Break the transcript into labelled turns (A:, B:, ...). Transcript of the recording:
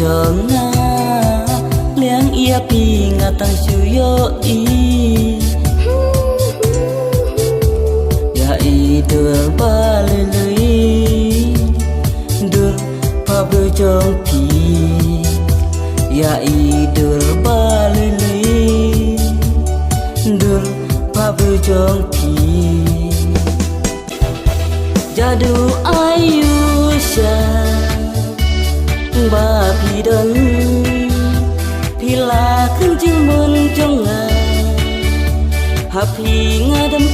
A: chong nga liang ia pi nga tang suyo i ya i dur ba le lui dur pa bu chong pi ya i dur ba le lui dur pa bu chong pi jadu ayusha ba pi don pi la khung jing mun trong nga ha pi nga dam